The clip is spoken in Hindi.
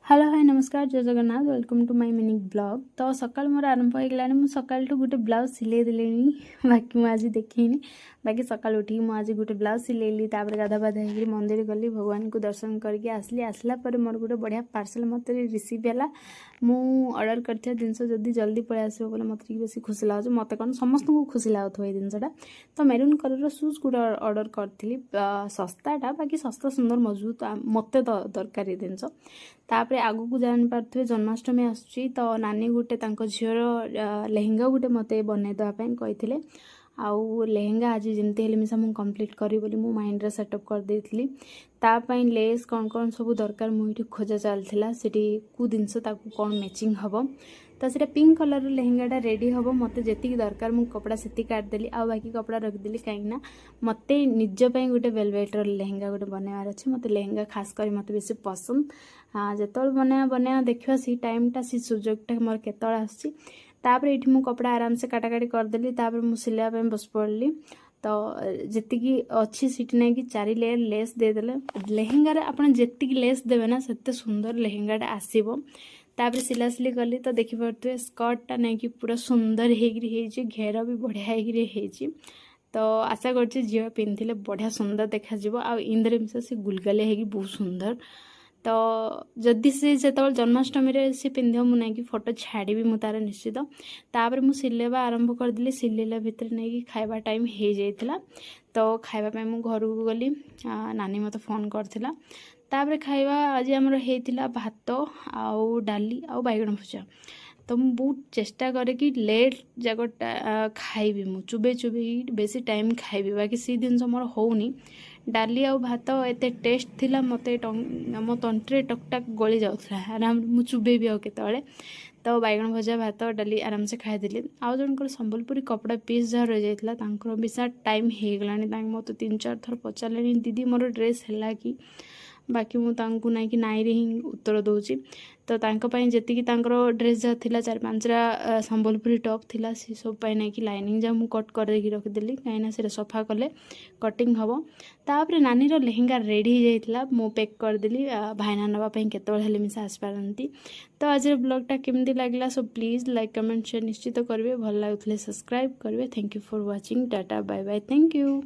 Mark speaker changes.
Speaker 1: हेलो हाय नमस्कार जय Jagannath welcome to my mini blog. तो सकाल मोर आरंभ हो गलानी मु सकाल टू गोटे ब्लाउज सिले देलेनी बाकी मु आज देखिनी बाकी सकाल उठी मु आज गोटे ब्लाउज सिलेली तापर गाधा बाधा होगी मंदिर गली भगवान को दर्शन करके आसली आसला पर मोर गोटे बढ़िया पार्सल मत रिसीव है मु ऑर्डर करथिया जिनस जदी जल्दी पळे आसीबो बोले मत बेसी खुशी लागो मत कौन समस्त को खुशी लागो ए जिनसटा। तो मेरून कलर शूज गोटे ऑर्डर करथिली सस्ताटा बाकी सस्ता सुंदर मजबूत मत दरकारी जिनस। तापरे आगु को जान पार्थे जन्माष्टमी आसुची तो नानी गोटे झीर लेहेंगा गोटे मत बनै देवाई कही आउ लेहेंगा आज जमती हेले मिसा मु कंप्लीट करी बोली मु माइंड रे सेटअप कर देथिली तापई लेस कौन कौन सब दरकार मुझे खोजा चलता सीटी को जिनस कौन मैचिंग हम तो सीटा पिंक कलर लेहेंगाटा रेडी हम मत जी दरकार मु कपड़ा से काटदेली आ बाकी कपड़ा रखिदेली कहीं मत निजपाई गोटे वेलवेटर लेहेंगा गोटे बनवार अच्छे मत लेहेंगा खास कर मत बेसी पसंद जो बनवा देखा सी टाइमटा सी सुजोगटा मोर केतल आसी तापर ये मु कपड़ा आराम से काटाकाटी करदेली तापर मु सिलाइबा बस पड़ली तो जी अच्छी सीटी ना कि 4 लेयर लेस देदेले लेहेंगार आपन जी लेस देवे ना सेते सुंदर लेहेंगाटा आसीबो। तापर सिलासिली कली तो देखिपे स्कर्टा नहीं कि पूरा सुंदर हो घेर भी बढ़िया हो तो आशा कर झील पिंधे बढ़िया सुंदर देखा आ इंद्र मिशा से गुलगालिया हो बहुत सुंदर। तो जदि से जो जन्माष्टमी से पिंध मुझे कि फोटो छाड़ी मु तार निश्चित तापर मु सिलेबा आरंभ करदेली सिलेला भितर नहीं कि खाइबा टाइम हो जाइला तो खाइबा मु घर को गली नानी मत फोन करथिला तापर खाइबा आज आमर होता भात आउ डाली आउ बैगण भजा तो मु बहुत चेष्टा करे कि लेट जगटा खाइबी मु चुबे चुबे बेसी टाइम खाइबी बाकी सी दिन मोर होनी डाली आउ भात एते टेस्ट थिला मते मो तंत्रे टकटाक गली जाउथला आराम मु चुबेबी आउ केतले तो बैगण भजा भात डाली आराम से खाइदेली आउ जनकर संबलपुरी कपड़ा पीस जहाँ रही जाइला तांकर बिसा टाइम हो गलानी मत 3-4 थर पचारे दीदी मोर ड्रेस है कि बाकी मुझे ना कि नाई रे ही उत्तर दूची तो जी ड्रेस जहाँ थी 4-5टा संबलपुरी टॉप थिला सी सब ना कि लाइनिंग जहाँ मुझे कट कर रखिदेली कहीं से सफा कले कटिंग हम तापर नानी लेहेंगा रेडी हो जाता मु पैक करदेली भाईना नापी केतले मिसा आसपारती। तो आज ब्लॉगटा केमती लगला so please like comment share निश्चित करेंगे भल लगुले सब्सक्राइब करेंगे। Thank you for watching tata bye bye thank you.